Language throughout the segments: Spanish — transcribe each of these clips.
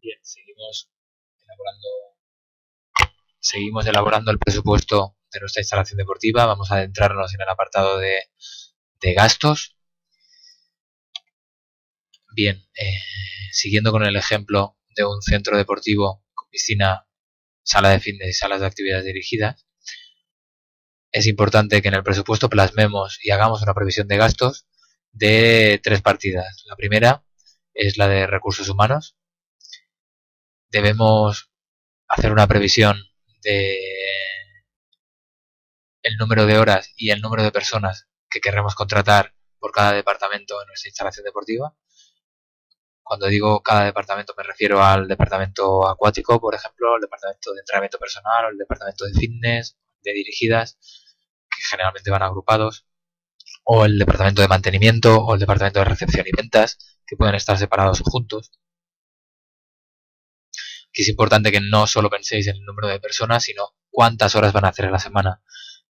Bien, seguimos elaborando el presupuesto de nuestra instalación deportiva. Vamos a adentrarnos en el apartado de gastos. Bien, siguiendo con el ejemplo de un centro deportivo con piscina, sala de fitness y salas de actividades dirigidas, es importante que en el presupuesto plasmemos y hagamos una previsión de gastos de 3 partidas. La primera es la de recursos humanos. Debemos hacer una previsión de el número de horas y el número de personas que querremos contratar por cada departamento en nuestra instalación deportiva. Cuando digo cada departamento me refiero al departamento acuático, por ejemplo, el departamento de entrenamiento personal, o el departamento de fitness, de dirigidas, que generalmente van agrupados, o el departamento de mantenimiento, o el departamento de recepción y ventas, que pueden estar separados juntos. Aquí es importante que no solo penséis en el número de personas, sino cuántas horas van a hacer a la semana.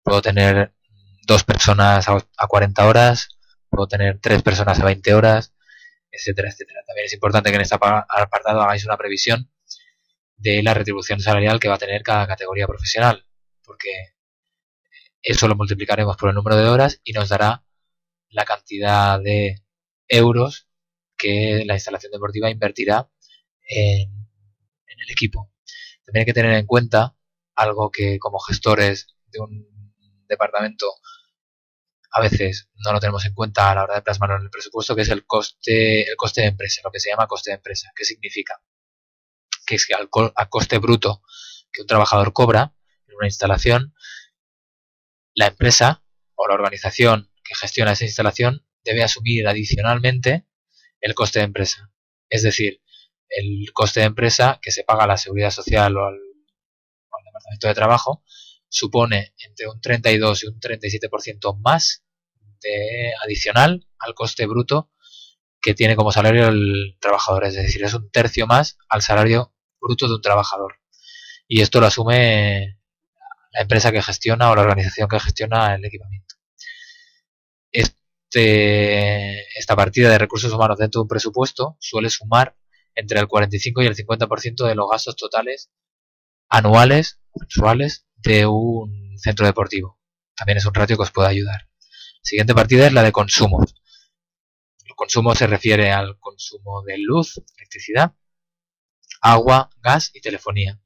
Puedo tener 2 personas a 40 horas, puedo tener 3 personas a 20 horas, etcétera, etcétera. También es importante que en este apartado hagáis una previsión de la retribución salarial que va a tener cada categoría profesional, porque eso lo multiplicaremos por el número de horas y nos dará la cantidad de euros que la instalación deportiva invertirá en el equipo. También hay que tener en cuenta algo que como gestores de un departamento a veces no lo tenemos en cuenta a la hora de plasmarlo en el presupuesto, que es el coste de empresa, lo que se llama coste de empresa. ¿Qué significa? Que es que al coste bruto que un trabajador cobra en una instalación, la empresa o la organización que gestiona esa instalación debe asumir adicionalmente el coste de empresa. Es decir, el coste de empresa que se paga a la Seguridad Social o al Departamento de Trabajo supone entre un 32 y un 37% más de adicional al coste bruto que tiene como salario el trabajador. Es decir, es un tercio más al salario bruto de un trabajador. Y esto lo asume la empresa que gestiona o la organización que gestiona el equipamiento. Esta partida de recursos humanos dentro de un presupuesto suele sumar entre el 45 y el 50% de los gastos totales anuales o mensuales de un centro deportivo. También es un ratio que os puede ayudar. La siguiente partida es la de consumos. El consumo se refiere al consumo de luz, electricidad, agua, gas y telefonía.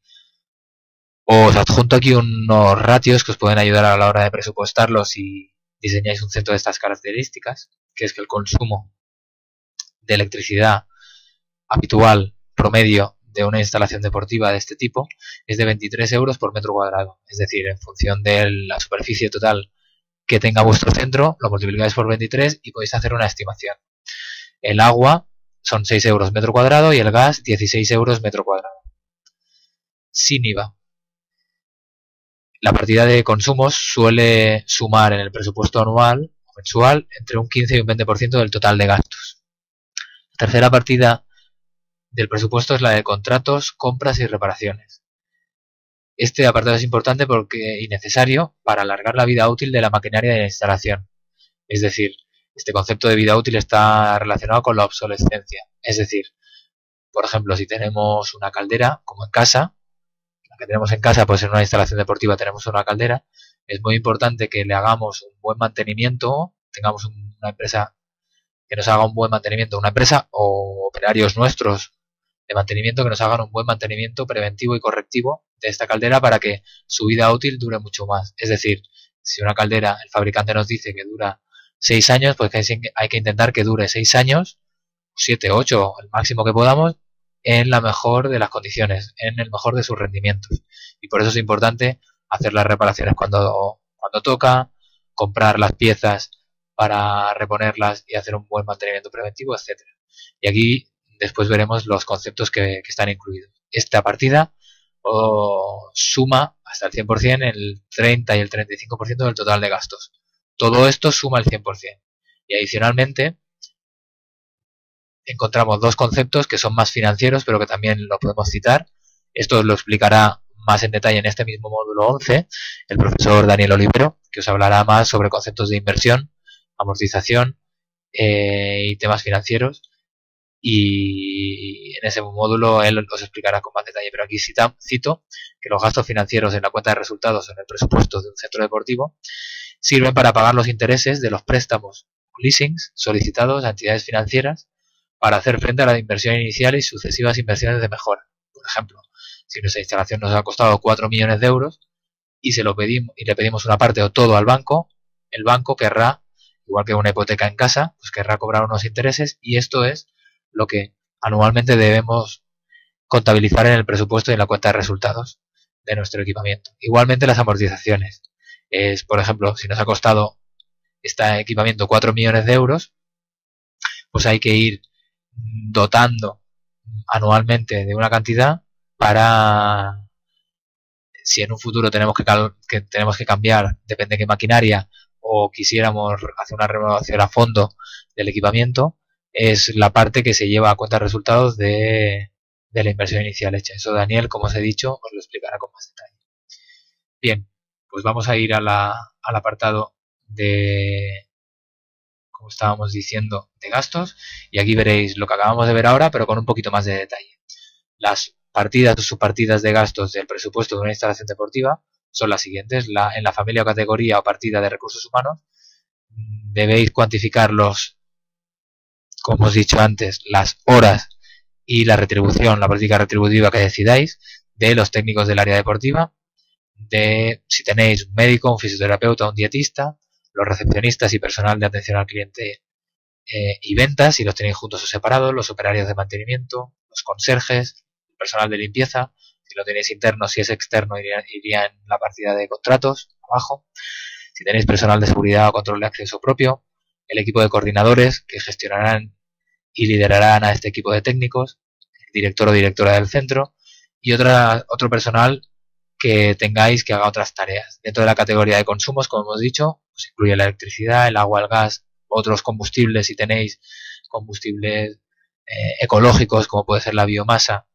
Os adjunto aquí unos ratios que os pueden ayudar a la hora de presupuestarlos si diseñáis un centro de estas características, que es que el consumo de electricidad habitual promedio de una instalación deportiva de este tipo es de 23 euros por metro cuadrado. Es decir, en función de la superficie total que tenga vuestro centro, lo multiplicáis por 23 y podéis hacer una estimación. El agua son 6 euros metro cuadrado y el gas 16 euros metro cuadrado. Sin IVA. La partida de consumos suele sumar en el presupuesto anual o mensual entre un 15 y un 20% del total de gastos. La tercera partida del presupuesto es la de contratos, compras y reparaciones. Este apartado es importante y necesario para alargar la vida útil de la maquinaria de la instalación. Es decir, este concepto de vida útil está relacionado con la obsolescencia. Es decir, por ejemplo, si tenemos una caldera, como en casa, la que tenemos en casa, pues en una instalación deportiva tenemos una caldera, es muy importante que le hagamos un buen mantenimiento, tengamos una empresa que nos haga un buen mantenimiento, una empresa o operarios nuestros de mantenimiento que nos hagan un buen mantenimiento preventivo y correctivo de esta caldera para que su vida útil dure mucho más. Es decir, si una caldera, el fabricante nos dice que dura 6 años, pues hay que intentar que dure 6 años, 7, 8, el máximo que podamos, en la mejor de las condiciones, en el mejor de sus rendimientos. Y por eso es importante hacer las reparaciones cuando toca, comprar las piezas para reponerlas y hacer un buen mantenimiento preventivo, etcétera. Y aquí después veremos los conceptos que están incluidos. Esta partida suma hasta el 100% el 30 y el 35% del total de gastos. Todo esto suma el 100%. Y adicionalmente encontramos 2 conceptos que son más financieros, pero que también lo podemos citar. Esto os lo explicará más en detalle en este mismo módulo 11 el profesor Daniel Olivero, que os hablará más sobre conceptos de inversión, amortización y temas financieros. y en ese módulo él os explicará con más detalle, pero aquí cito que los gastos financieros en la cuenta de resultados en el presupuesto de un centro deportivo sirven para pagar los intereses de los préstamos o leasings solicitados a entidades financieras para hacer frente a la inversión inicial y sucesivas inversiones de mejora. Por ejemplo, si nuestra instalación nos ha costado 4 millones de euros y le pedimos una parte o todo al banco, el banco querrá, igual que una hipoteca en casa, pues querrá cobrar unos intereses, y esto es lo que anualmente debemos contabilizar en el presupuesto y en la cuenta de resultados de nuestro equipamiento. Igualmente las amortizaciones. Por ejemplo, si nos ha costado este equipamiento 4 millones de euros, pues hay que ir dotando anualmente de una cantidad para, si en un futuro tenemos que cambiar, depende de qué maquinaria, o quisiéramos hacer una renovación a fondo del equipamiento, es la parte que se lleva a cuenta de resultados de la inversión inicial hecha. Eso Daniel, como os he dicho, os lo explicará con más detalle. Bien, pues vamos a ir al apartado de, como estábamos diciendo, de gastos, y aquí veréis lo que acabamos de ver ahora, pero con un poquito más de detalle. Las partidas o subpartidas de gastos del presupuesto de una instalación deportiva son las siguientes. En la familia o categoría o partida de recursos humanos debéis cuantificar como os he dicho antes, las horas y la retribución, la política retributiva que decidáis de los técnicos del área deportiva, de si tenéis un médico, un fisioterapeuta, un dietista, los recepcionistas y personal de atención al cliente y ventas, si los tenéis juntos o separados, los operarios de mantenimiento, los conserjes, el personal de limpieza, si lo tenéis interno, si es externo iría en la partida de contratos, abajo, si tenéis personal de seguridad o control de acceso propio, el equipo de coordinadores que gestionarán y liderarán a este equipo de técnicos, el director o directora del centro y otro personal que tengáis que haga otras tareas. Dentro de la categoría de consumos, como hemos dicho, pues incluye la electricidad, el agua, el gas, otros combustibles si tenéis combustibles ecológicos como puede ser la biomasa,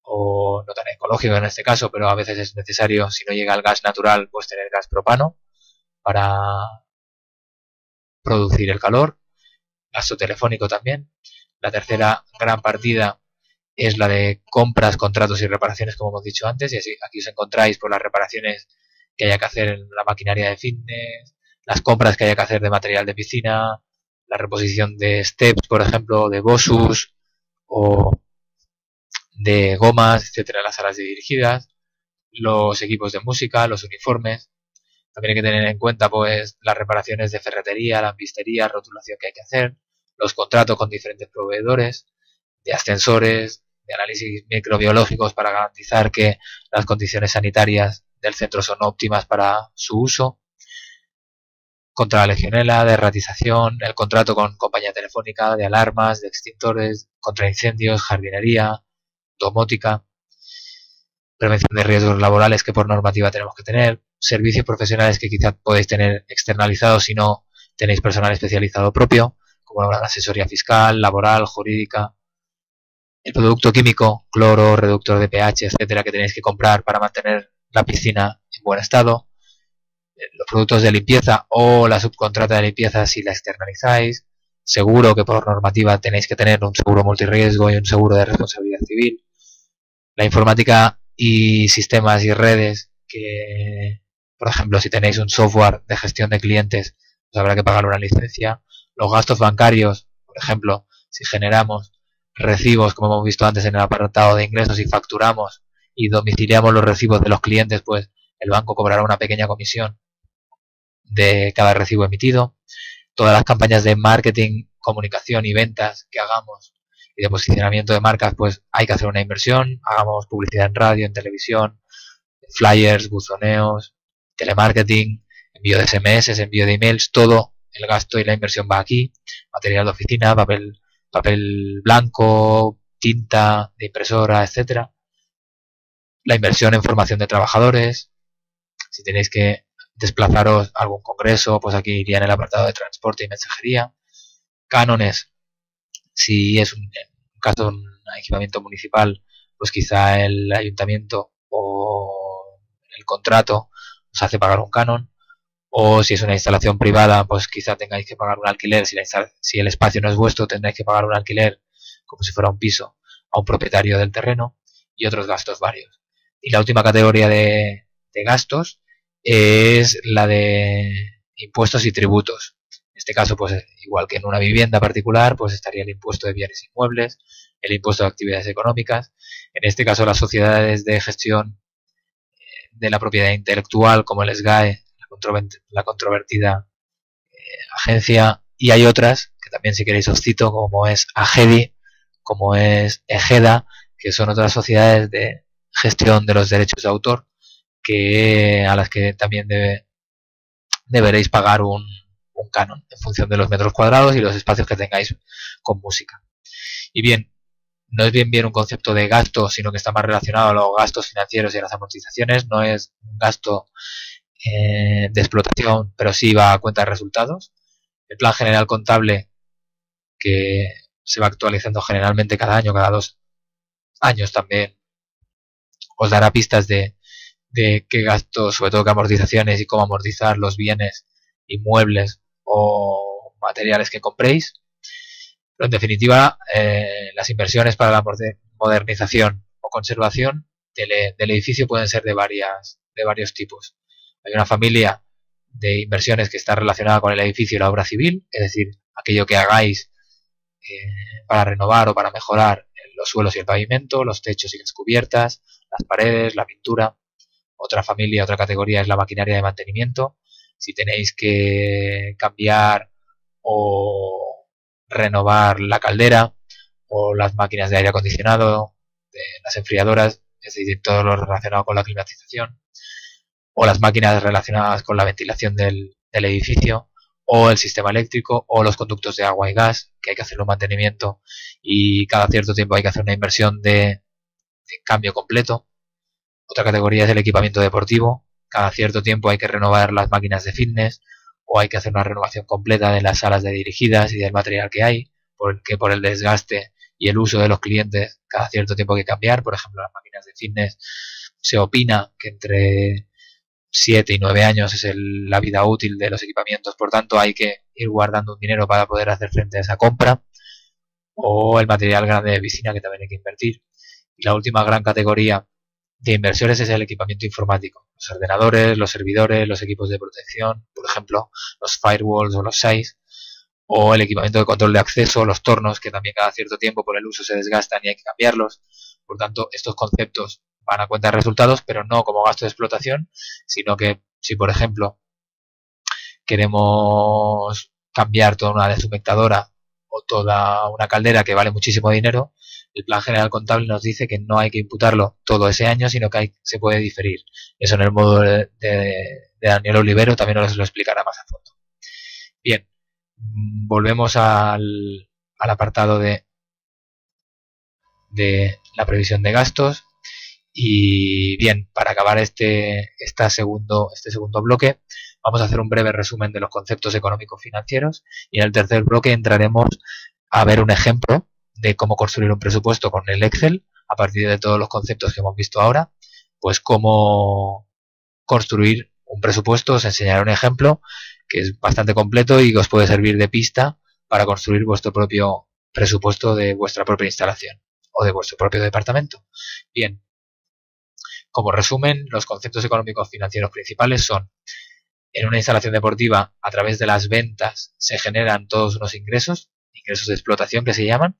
o no tan ecológico en este caso, pero a veces es necesario, si no llega el gas natural, pues tener gas propano para producir el calor, gasto telefónico también. La tercera gran partida es la de compras, contratos y reparaciones, como hemos dicho antes, y así aquí os encontráis por las reparaciones que haya que hacer en la maquinaria de fitness, las compras que haya que hacer de material de piscina, la reposición de steps, por ejemplo, de Bosus o de gomas, etcétera, las salas dirigidas, los equipos de música, los uniformes. También hay que tener en cuenta pues las reparaciones de ferretería, lampistería, rotulación que hay que hacer, los contratos con diferentes proveedores, de ascensores, de análisis microbiológicos para garantizar que las condiciones sanitarias del centro son óptimas para su uso, contra la legionela, de ratización, el contrato con compañía telefónica, de alarmas, de extintores, contra incendios, jardinería, domótica, prevención de riesgos laborales que por normativa tenemos que tener, servicios profesionales que quizás podéis tener externalizados si no tenéis personal especializado propio, como la asesoría fiscal, laboral, jurídica, el producto químico, cloro, reductor de pH, etcétera, que tenéis que comprar para mantener la piscina en buen estado, los productos de limpieza o la subcontrata de limpieza si la externalizáis, seguro que por normativa tenéis que tener un seguro multirriesgo y un seguro de responsabilidad civil, la informática y sistemas y redes que, por ejemplo, si tenéis un software de gestión de clientes, pues habrá que pagar una licencia, los gastos bancarios, por ejemplo, si generamos recibos, como hemos visto antes en el apartado de ingresos, y facturamos y domiciliamos los recibos de los clientes, pues el banco cobrará una pequeña comisión de cada recibo emitido. Todas las campañas de marketing, comunicación y ventas que hagamos y de posicionamiento de marcas, pues hay que hacer una inversión. Hagamos publicidad en radio, en televisión, flyers, buzoneos, telemarketing, envío de SMS, envío de emails, todo el gasto y la inversión va aquí. Material de oficina, papel blanco, tinta de impresora, etcétera. La inversión en formación de trabajadores. Si tenéis que desplazaros a algún congreso, pues aquí iría en el apartado de transporte y mensajería. Cánones, si es un caso de un equipamiento municipal, pues quizá el ayuntamiento o el contrato os hace pagar un canon, o si es una instalación privada, pues quizá tengáis que pagar un alquiler. Si el espacio no es vuestro, tendréis que pagar un alquiler como si fuera un piso, a un propietario del terreno, y otros gastos varios. Y la última categoría de gastos es la de impuestos y tributos. En este caso, pues igual que en una vivienda particular, pues estaría el impuesto de bienes inmuebles, el impuesto de actividades económicas. En este caso, las sociedades de gestión de la propiedad intelectual, como el SGAE, la controvertida agencia, y hay otras, que también si queréis os cito, como es AGEDI, como es EGEDA, que son otras sociedades de gestión de los derechos de autor, a las que también deberéis pagar un canon en función de los metros cuadrados y los espacios que tengáis con música. Y bien, no es bien un concepto de gasto, sino que está más relacionado a los gastos financieros y a las amortizaciones. No es un gasto de explotación, pero sí va a cuenta de resultados. El plan general contable, que se va actualizando generalmente cada año, cada 2 años también, os dará pistas de qué gastos, sobre todo qué amortizaciones y cómo amortizar los bienes inmuebles o materiales que compréis. Pero en definitiva, las inversiones para la modernización o conservación del edificio pueden ser de varios tipos. Hay una familia de inversiones que está relacionada con el edificio y la obra civil, es decir, aquello que hagáis para renovar o para mejorar los suelos y el pavimento, los techos y las cubiertas, las paredes, la pintura. Otra familia, otra categoría es la maquinaria de mantenimiento. Si tenéis que cambiar o renovar la caldera o las máquinas de aire acondicionado, las enfriadoras, es decir, todo lo relacionado con la climatización, o las máquinas relacionadas con la ventilación del edificio, o el sistema eléctrico, o los conductos de agua y gas, que hay que hacer un mantenimiento y cada cierto tiempo hay que hacer una inversión de cambio completo. Otra categoría es el equipamiento deportivo. Cada cierto tiempo hay que renovar las máquinas de fitness o hay que hacer una renovación completa de las salas de dirigidas y del material que hay, porque por el desgaste y el uso de los clientes cada cierto tiempo hay que cambiar. Por ejemplo, las máquinas de fitness se opina que entre 7 y 9 años es la vida útil de los equipamientos, por tanto hay que ir guardando un dinero para poder hacer frente a esa compra, o el material grande de piscina que también hay que invertir. Y la última gran categoría de inversiones es el equipamiento informático, los ordenadores, los servidores, los equipos de protección, por ejemplo, los firewalls o los SAIs, o el equipamiento de control de acceso, los tornos, que también cada cierto tiempo por el uso se desgastan y hay que cambiarlos. Por tanto, estos conceptos van a cuenta de resultados, pero no como gasto de explotación, sino que si, por ejemplo, queremos cambiar toda una deshumectadora o toda una caldera que vale muchísimo dinero, el plan general contable nos dice que no hay que imputarlo todo ese año, sino que se puede diferir. Eso en el módulo de Daniel Olivero también nos lo explicará más a fondo. Bien, volvemos al apartado de la previsión de gastos. Y bien, para acabar este segundo bloque, vamos a hacer un breve resumen de los conceptos económico-financieros y en el tercer bloque entraremos a ver un ejemplo de cómo construir un presupuesto con el Excel a partir de todos los conceptos que hemos visto ahora. Pues cómo construir un presupuesto, os enseñaré un ejemplo que es bastante completo y que os puede servir de pista para construir vuestro propio presupuesto de vuestra propia instalación o de vuestro propio departamento. Bien, como resumen, los conceptos económicos financieros principales son: en una instalación deportiva, a través de las ventas se generan todos unos ingresos de explotación que se llaman,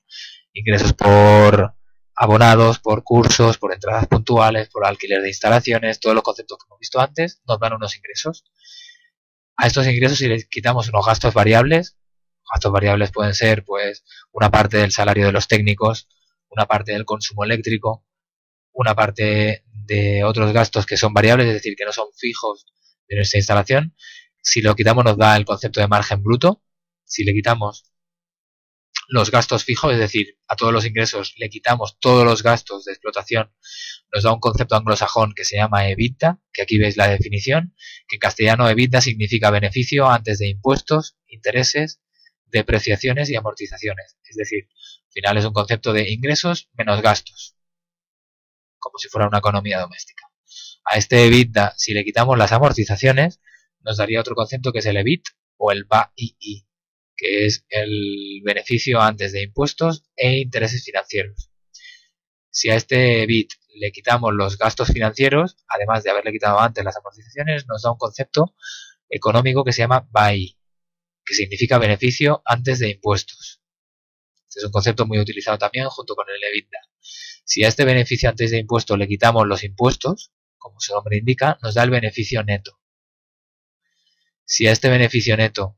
ingresos por abonados, por cursos, por entradas puntuales, por alquiler de instalaciones, todos los conceptos que hemos visto antes nos dan unos ingresos. A estos ingresos, si les quitamos unos gastos variables pueden ser pues una parte del salario de los técnicos, una parte del consumo eléctrico, una parte de otros gastos que son variables, es decir, que no son fijos de nuestra instalación. Si lo quitamos nos da el concepto de margen bruto. Si le quitamos los gastos fijos, es decir, a todos los ingresos le quitamos todos los gastos de explotación, nos da un concepto anglosajón que se llama EBITDA, que aquí veis la definición, que en castellano EBITDA significa beneficio antes de impuestos, intereses, depreciaciones y amortizaciones. Es decir, al final es un concepto de ingresos menos gastos, como si fuera una economía doméstica. A este EBITDA, si le quitamos las amortizaciones, nos daría otro concepto que es el EBIT o el BAII, que es el beneficio antes de impuestos e intereses financieros. Si a este bit le quitamos los gastos financieros, además de haberle quitado antes las amortizaciones, nos da un concepto económico que se llama BAI, que significa beneficio antes de impuestos. Este es un concepto muy utilizado también junto con el EBITDA. Si a este beneficio antes de impuestos le quitamos los impuestos, como su nombre indica, nos da el beneficio neto. Si a este beneficio neto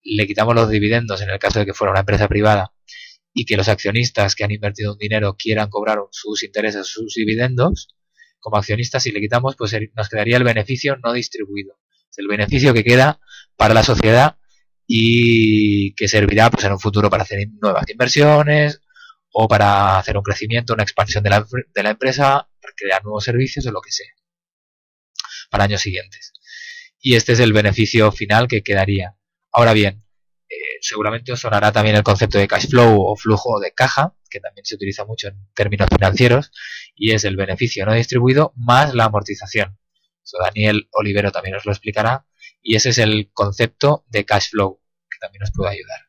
le quitamos los dividendos, en el caso de que fuera una empresa privada, y que los accionistas que han invertido un dinero quieran cobrar sus intereses, sus dividendos, como accionistas, si le quitamos, pues nos quedaría el beneficio no distribuido. Es el beneficio que queda para la sociedad y que servirá pues en un futuro para hacer nuevas inversiones o para hacer un crecimiento, una expansión de la empresa, para crear nuevos servicios o lo que sea, para años siguientes. Y este es el beneficio final que quedaría. Ahora bien, seguramente os sonará también el concepto de cash flow o flujo de caja, que también se utiliza mucho en términos financieros, y es el beneficio no distribuido más la amortización. Eso Daniel Olivero también os lo explicará, y ese es el concepto de cash flow, que también os puede ayudar.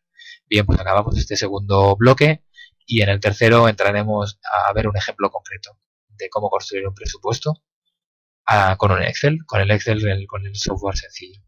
Bien, pues acabamos este segundo bloque, y en el tercero entraremos a ver un ejemplo concreto de cómo construir un presupuesto con un Excel, con el Excel, con el software sencillo.